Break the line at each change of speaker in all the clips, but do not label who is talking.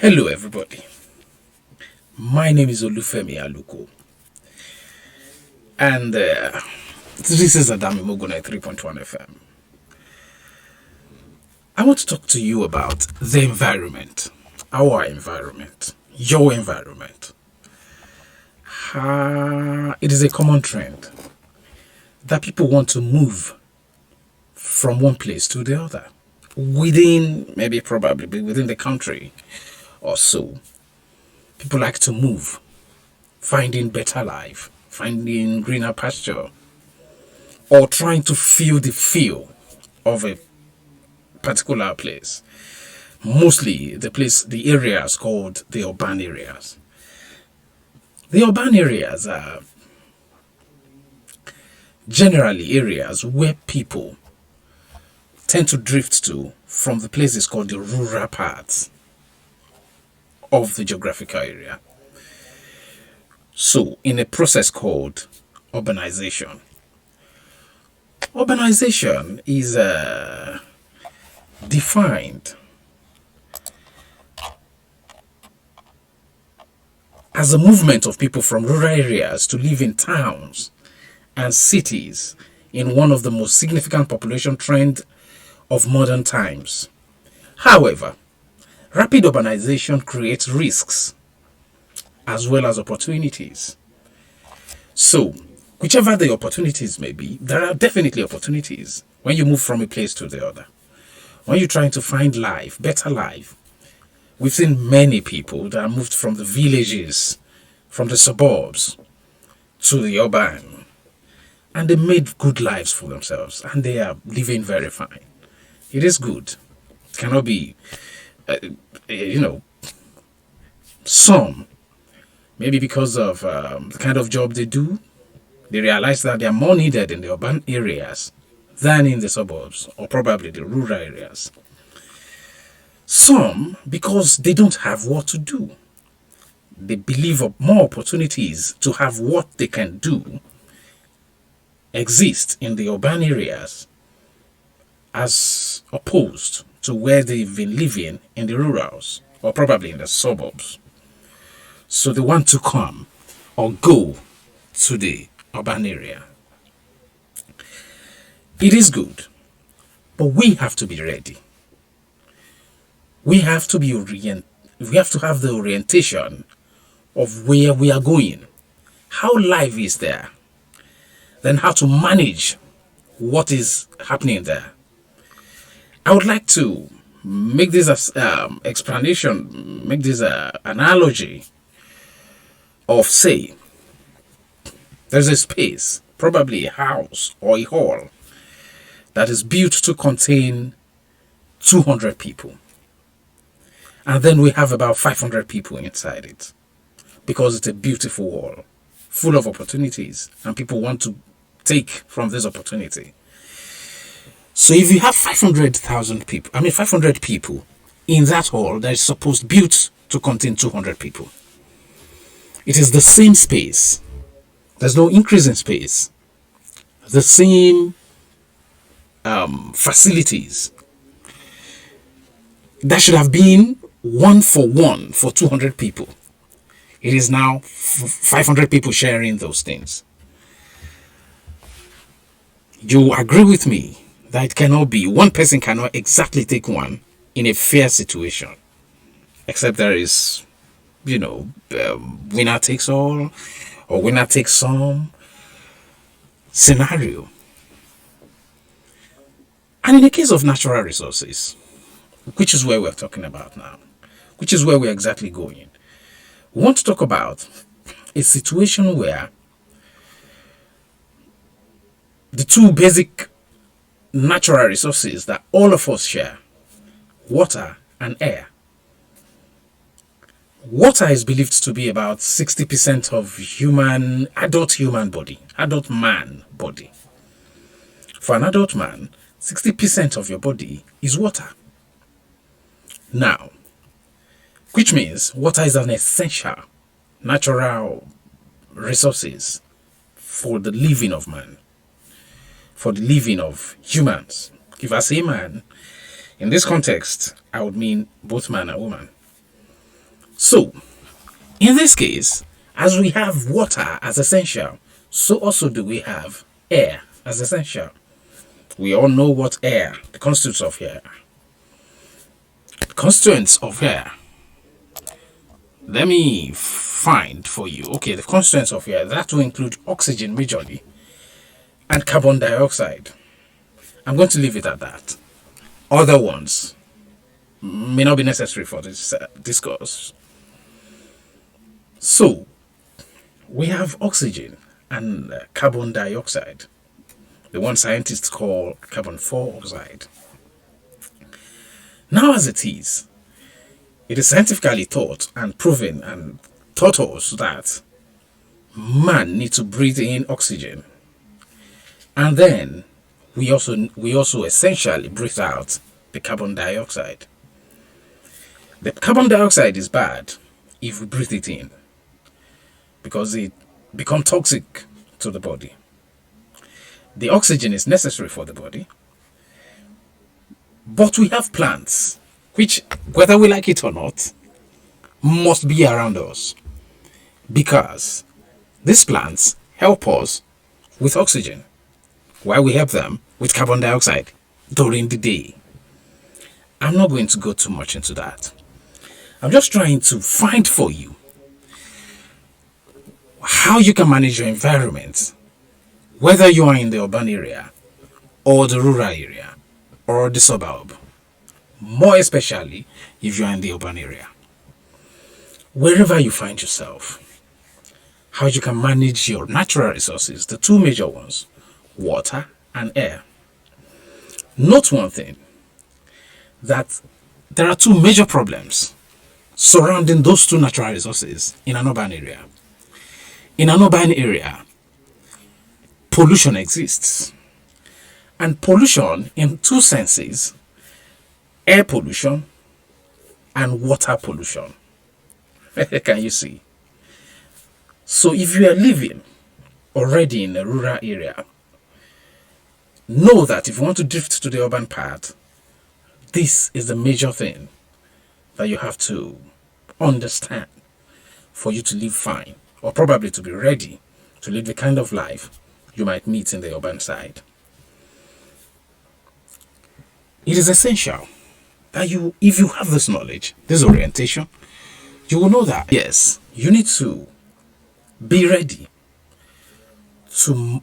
Hello, everybody. My name is Olufemi Aluko, and this is Adami Moguna 3.1 FM. I want to talk to you about the environment, our environment, your environment. It is a common trend that people want to move from one place to the other within, maybe probably within the country or so. People like to move, finding better life, finding greener pasture, or trying to feel the feel of a particular place. Mostly the areas called the urban areas. The urban areas are generally areas where people tend to drift to from the places called the rural parts of the geographical area. So, in a process called urbanization. Urbanization is defined as a movement of people from rural areas to live in towns and cities in one of the most significant population trends of modern times. However, rapid urbanization creates risks as well as opportunities. So, whichever the opportunities may be, there are definitely opportunities when you move from a place to the other. When you're trying to find life, better life, we've seen many people that moved from the villages, from the suburbs to the urban, and they made good lives for themselves, and they are living very fine. It is good. It cannot be, some, maybe because of the kind of job they do, they realize that they are more needed in the urban areas than in the suburbs or probably the rural areas. Some, because they don't have what to do. They believe more opportunities to have what they can do exist in the urban areas as opposed to where they've been living in the rurals or probably in the suburbs. So they want to come or go to the urban area. It is good, but we have to be ready. We have to have the orientation of where we are going, how life is there, then how to manage what is happening there. I would like to make this analogy of, say, there's a space, probably a house or a hall, that is built to contain 200 people. And then we have about 500 people inside it because it's a beautiful hall full of opportunities and people want to take from this opportunity. So if you have 500 people in that hall that is supposed built to contain 200 people, it is the same space. There's no increase in space. The same facilities. That should have been 1-for-1 for 200 people. It is now 500 people sharing those things. You agree with me that it cannot be, one person cannot exactly take one in a fair situation. Except there is, winner takes all or winner takes some scenario. And in the case of natural resources, which is where we're talking about now, which is where we're exactly going, we want to talk about a situation where the two basic natural resources that all of us share, water and air. Water is believed to be about 60% of adult man body. For an adult man, 60% of your body is water. Now, which means water is an essential natural resources for the living of man, for the living of humans. If I say man, in this context, I would mean both man and woman. So, in this case, as we have water as essential, so also do we have air as essential. We all know what air, the constituents of air. Constituents of air. Let me find for you. Okay, the constituents of air, that will include oxygen majorly and carbon dioxide. I'm going to leave it at that. Other ones may not be necessary for this discourse. So, we have oxygen and carbon dioxide, the one scientists call carbon dioxide. Now, as it is scientifically thought and proven and taught us that man needs to breathe in oxygen, and then we also essentially breathe out the carbon dioxide. The carbon dioxide is bad if we breathe it in, because it becomes toxic to the body. The oxygen is necessary for the body, but we have plants which, whether we like it or not, must be around us, because these plants help us with oxygen while we help them with carbon dioxide during the day. I'm not going to go too much into that. I'm just trying to find for you how you can manage your environment, whether you are in the urban area or the rural area or the suburb, more especially if you are in the urban area. Wherever you find yourself, how you can manage your natural resources, the two major ones, water and air. Note one thing, that there are two major problems surrounding those two natural resources in an urban area. In an urban area, pollution exists. And pollution in two senses: air pollution and water pollution. Can you see? So if you are living already in a rural area, know that if you want to drift to the urban part, this is the major thing that you have to understand for you to live fine, or probably to be ready to live the kind of life you might meet in the urban side. It is essential that if you have this knowledge, this orientation, you will know that, yes, you need to be ready to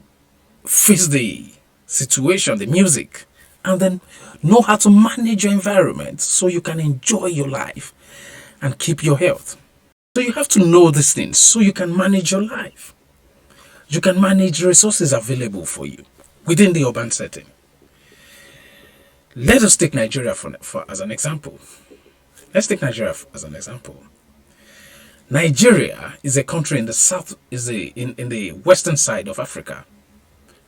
face the situation, the music, and then know how to manage your environment so you can enjoy your life and keep your health. So you have to know these things so you can manage your life. You can manage resources available for you within the urban setting. Let us take Nigeria as an example. Let's take Nigeria as an example. Nigeria is a country in the south, in the western side of Africa.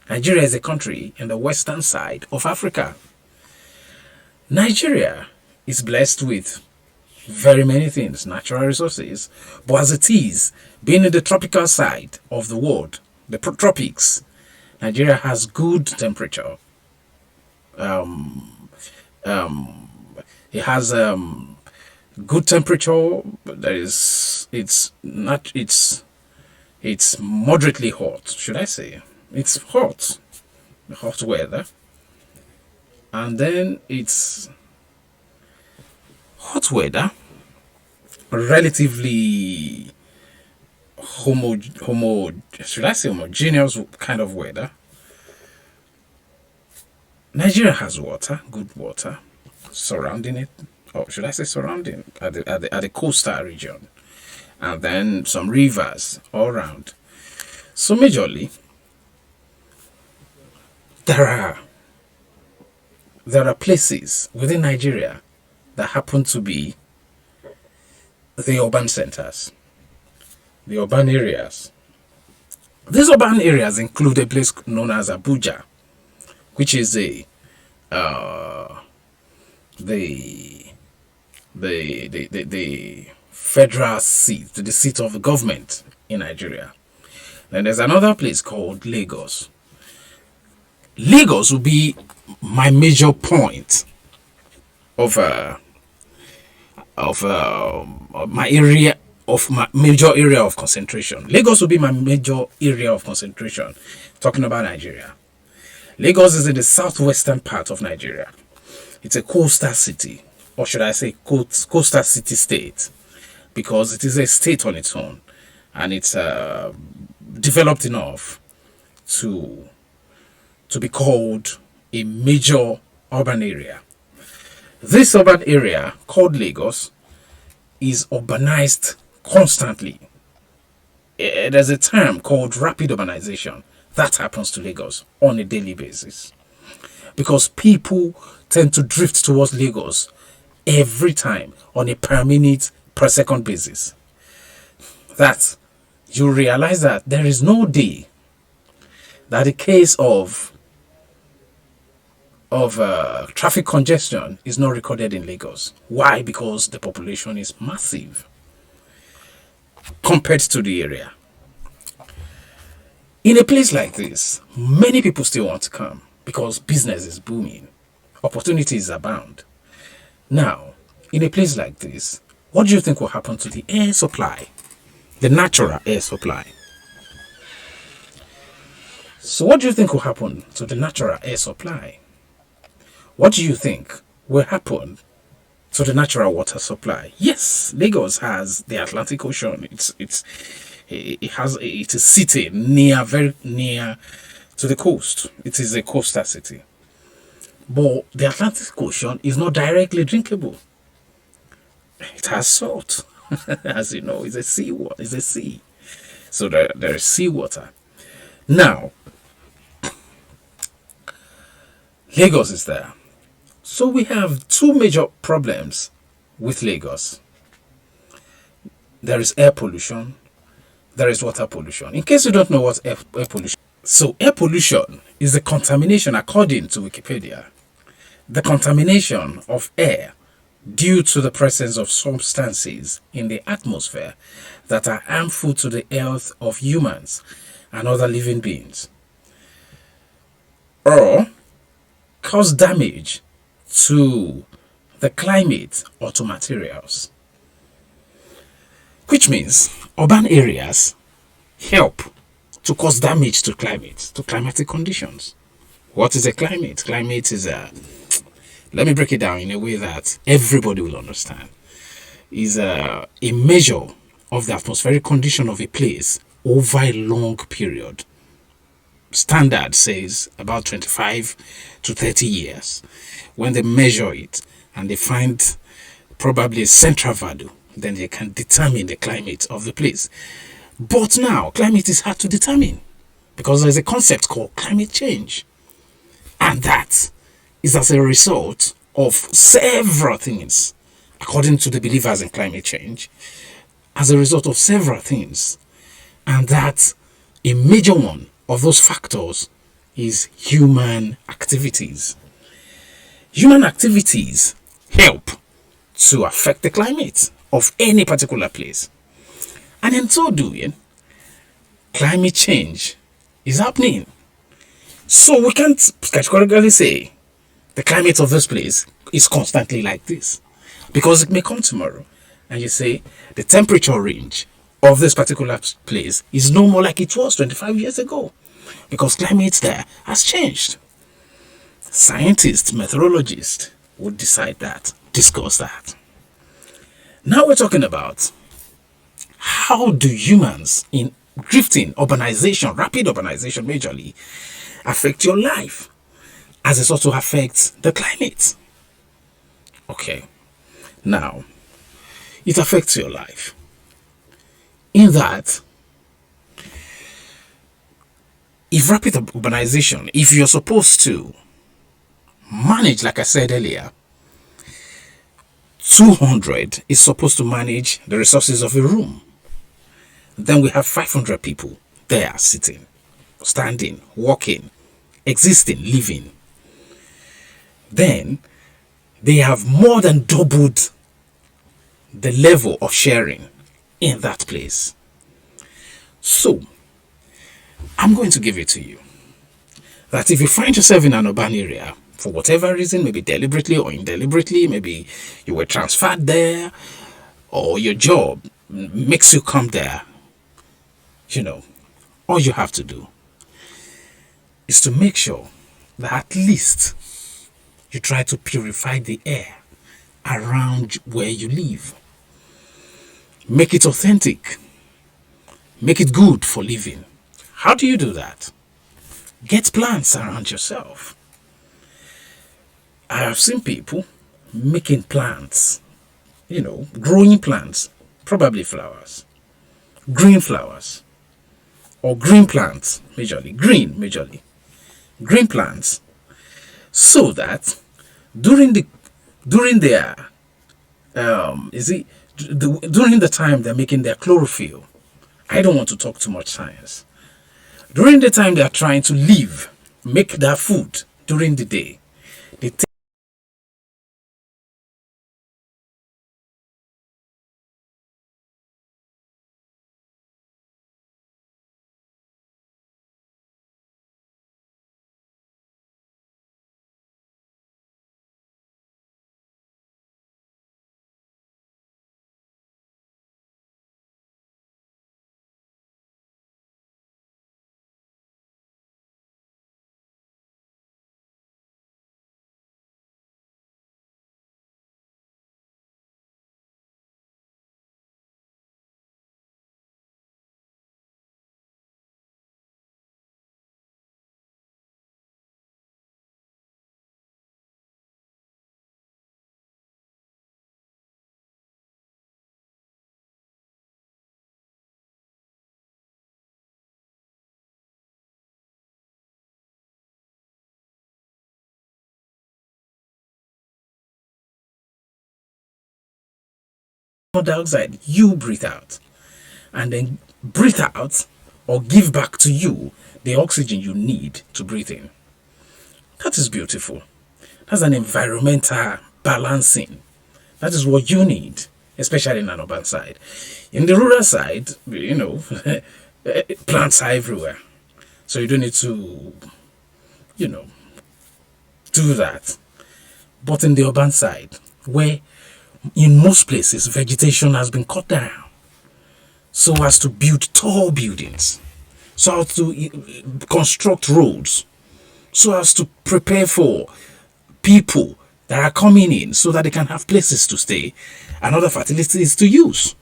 Nigeria is a country in the western side of Africa. Nigeria is blessed with very many things, natural resources, but as it is, being in the tropical side of the world, the tropics, Nigeria has good temperature. It has good temperature. It's moderately hot, should I say? It's hot weather, and then it's hot weather, relatively homogeneous kind of weather. Nigeria has water, good water, surrounding it, or should I say surrounding, at the coastal region, and then some rivers all around. So majorly, there are places within Nigeria that happen to be the urban centers, the urban areas. These urban areas include a place known as Abuja, which is the federal seat, the seat of the government in Nigeria. Then there's another place called Lagos. Lagos will be my major point of my area of my major area of concentration. Lagos will be my major area of concentration. Talking about Nigeria, Lagos is in the southwestern part of Nigeria. It's a coastal city, or should I say coastal city state, because it is a state on its own, and it's developed enough to be called a major urban area. This urban area called Lagos is urbanized constantly. There's a term called rapid urbanization that happens to Lagos on a daily basis, because people tend to drift towards Lagos every time on a per minute per second basis. That you realize that there is no day that the case of traffic congestion is not recorded in Lagos. Why? Because the population is massive compared to the area. In a place like this, many people still want to come because business is booming, opportunities abound. Now, in a place like this, what do you think will happen to the air supply, the natural air supply? So what do you think will happen to the natural air supply? What do you think will happen to the natural water supply? Yes, Lagos has the Atlantic Ocean. It is sitting very near to the coast. It is a coastal city. But the Atlantic Ocean is not directly drinkable. It has salt. As you know, it's a sea. So there is seawater. Now, Lagos is there. So we have two major problems with Lagos. There is air pollution, there is water pollution. In case you don't know what air pollution is. So air pollution is the contamination, according to Wikipedia, the contamination of air due to the presence of substances in the atmosphere that are harmful to the health of humans and other living beings, or cause damage to the climate or to materials. Which means urban areas help to cause damage to climatic conditions. What is a climate? Climate is let me break it down in a way that everybody will understand. Is a measure of the atmospheric condition of a place over a long period. Standard says about 25 to 30 years. When they measure it and they find probably a central value, then they can determine the climate of the place. But now, climate is hard to determine because there's a concept called climate change. And that is as a result of several things, according to the believers in climate change, as a result of several things. And that a major one of those factors is human activities. Human activities help to affect the climate of any particular place. And in so doing, climate change is happening. So we can't categorically say the climate of this place is constantly like this, because it may come tomorrow and you say the temperature range of this particular place is no more like it was 25 years ago, because climate there has changed. Scientists, meteorologists would decide that, discuss that. Now we're talking about how do humans in drifting, urbanization, rapid urbanization majorly, affect your life as it also affects the climate. Okay, now it affects your life in that if rapid urbanization, if you're supposed to manage, like I said earlier, 200 is supposed to manage the resources of a room. Then we have 500 people there sitting, standing, walking, existing, living. Then they have more than doubled the level of sharing in that place. So, I'm going to give it to you that if you find yourself in an urban area, for whatever reason, maybe deliberately or indeliberately, maybe you were transferred there, or your job makes you come there, all you have to do is to make sure that at least you try to purify the air around where you live. Make it authentic. Make it good for living. How do you do that? Get plants around yourself. I have seen people making plants, growing plants, probably flowers, green flowers, or green plants, majorly, green plants, so that during their during the time they're making their chlorophyll, I don't want to talk too much science. During the time they are trying to live, make their food during the day, they take carbon dioxide you breathe out, and then breathe out or give back to you the oxygen you need to breathe in. That is beautiful. That's an environmental balancing. That is what you need, especially in an urban side. In the rural side, plants are everywhere. So you don't need to, do that. But in the urban side, where in most places vegetation has been cut down so as to build tall buildings, so as to construct roads, so as to prepare for people that are coming in so that they can have places to stay and other facilities to use.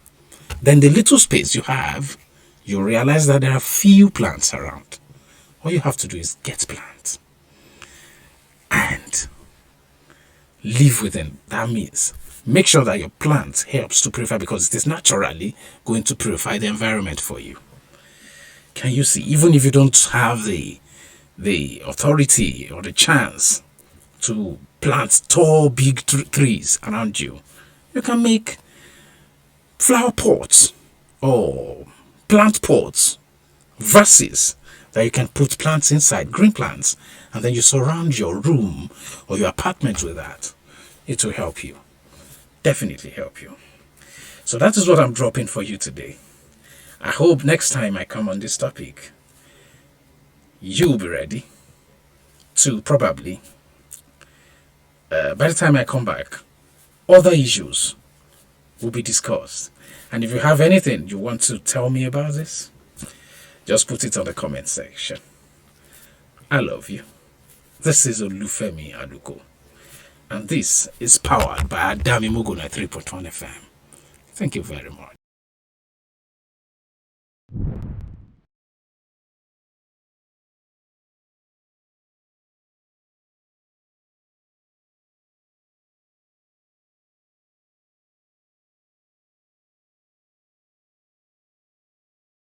Then the little space you have, you realize that there are few plants around. All you have to do is get plants and live within. That means make sure that your plant helps to purify, because it is naturally going to purify the environment for you. Can you see? Even if you don't have the authority or the chance to plant tall, big trees around you, you can make flower pots or plant pots, vases that you can put plants inside, green plants, and then you surround your room or your apartment with that. It will help you. Definitely help you. So that is what I'm dropping for you today. I hope next time I come on this topic, you'll be ready to probably, by the time I come back, other issues will be discussed. And if you have anything you want to tell me about this, just put it on the comment section. I love you. This is Olufemi Aluko, and this is powered by Adami Muguna 3.1 FM. Thank you very much.